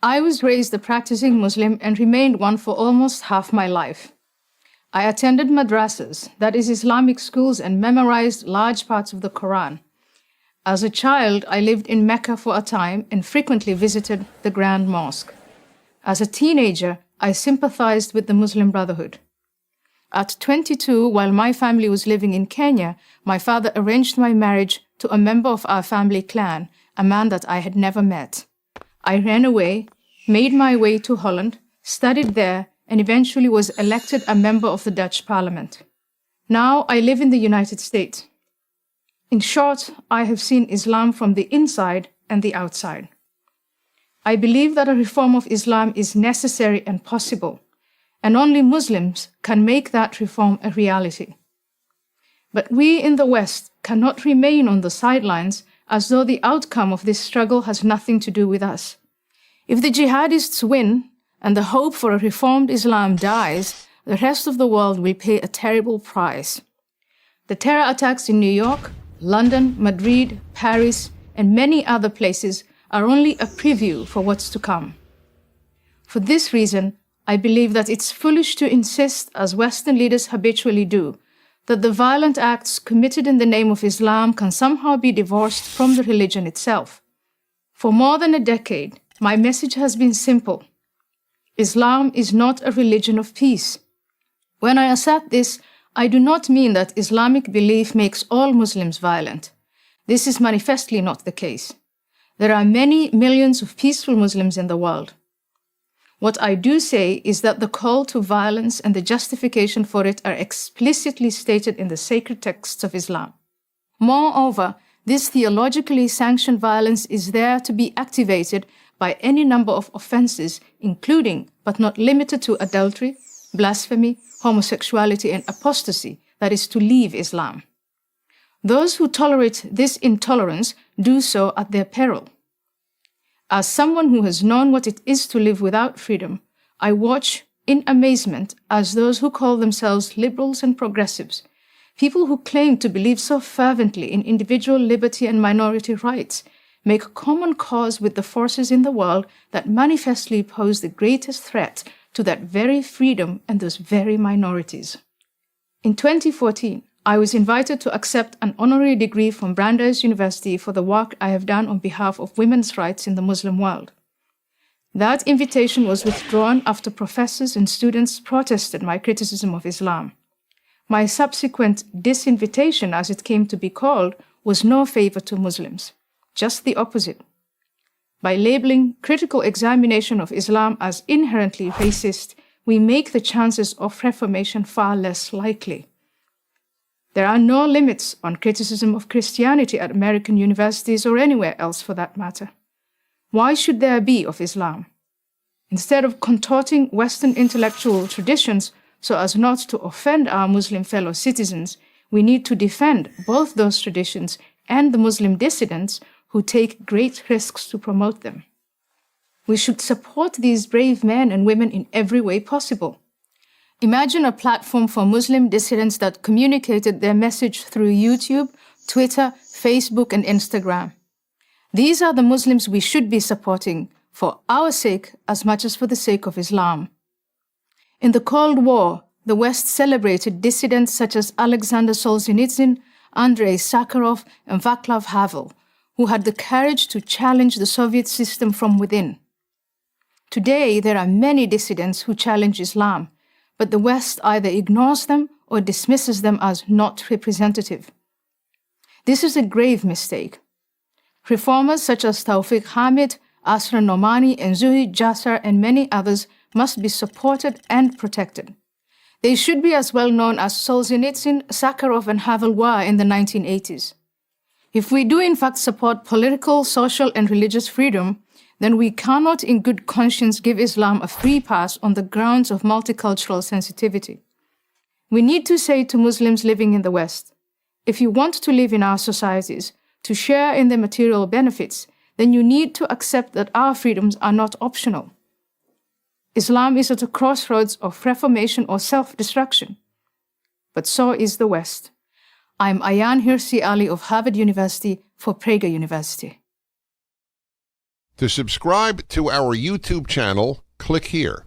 I was raised a practicing Muslim and remained one for almost half my life. I attended madrasas, that is Islamic schools, and memorized large parts of the Quran. As a child, I lived in Mecca for a time and frequently visited the Grand Mosque. As a teenager, I sympathized with the Muslim Brotherhood. At 22, while my family was living in Kenya, my father arranged my marriage to a member of our family clan, a man that I had never met. I ran away, made my way to Holland, studied there, and eventually was elected a member of the Dutch Parliament. Now I live in the United States. In short, I have seen Islam from the inside and the outside. I believe that a reform of Islam is necessary and possible, and only Muslims can make that reform a reality. But we in the West cannot remain on the sidelines as though the outcome of this struggle has nothing to do with us. If the jihadists win and the hope for a reformed Islam dies, the rest of the world will pay a terrible price. The terror attacks in New York, London, Madrid, Paris, and many other places are only a preview for what's to come. For this reason, I believe that it's foolish to insist, as Western leaders habitually do, that the violent acts committed in the name of Islam can somehow be divorced from the religion itself. For more than a decade, my message has been simple. Islam is not a religion of peace. When I assert this, I do not mean that Islamic belief makes all Muslims violent. This is manifestly not the case. There are many millions of peaceful Muslims in the world. What I do say is that the call to violence and the justification for it are explicitly stated in the sacred texts of Islam. Moreover, this theologically sanctioned violence is there to be activated by any number of offenses, including, but not limited to, adultery, blasphemy, homosexuality, and apostasy, that is, to leave Islam. Those who tolerate this intolerance do so at their peril. As someone who has known what it is to live without freedom, I watch in amazement as those who call themselves liberals and progressives, people who claim to believe so fervently in individual liberty and minority rights, make common cause with the forces in the world that manifestly pose the greatest threat to that very freedom and those very minorities. In 2014, I was invited to accept an honorary degree from Brandeis University for the work I have done on behalf of women's rights in the Muslim world. That invitation was withdrawn after professors and students protested my criticism of Islam. My subsequent disinvitation, as it came to be called, was no favor to Muslims, just the opposite. By labeling critical examination of Islam as inherently racist, we make the chances of reformation far less likely. There are no limits on criticism of Christianity at American universities or anywhere else for that matter. Why should there be of Islam? Instead of contorting Western intellectual traditions so as not to offend our Muslim fellow citizens, we need to defend both those traditions and the Muslim dissidents who take great risks to promote them. We should support these brave men and women in every way possible. Imagine a platform for Muslim dissidents that communicated their message through YouTube, Twitter, Facebook, and Instagram. These are the Muslims we should be supporting for our sake as much as for the sake of Islam. In the Cold War, the West celebrated dissidents such as Alexander Solzhenitsyn, Andrei Sakharov, and Václav Havel, who had the courage to challenge the Soviet system from within. Today, there are many dissidents who challenge Islam, but the West either ignores them or dismisses them as not representative. This is a grave mistake. Reformers such as Tawfiq Hamid, Asra Nomani, and Zuhdi Jasser, and many others must be supported and protected. They should be as well known as Solzhenitsyn, Sakharov, and Havel were in the 1980s. If we do in fact support political, social, and religious freedom, then we cannot in good conscience give Islam a free pass on the grounds of multicultural sensitivity. We need to say to Muslims living in the West, if you want to live in our societies, to share in the material benefits, then you need to accept that our freedoms are not optional. Islam is at a crossroads of reformation or self-destruction. But so is the West. I'm Ayaan Hirsi Ali of Harvard University for Prager University. To subscribe to our YouTube channel, click here.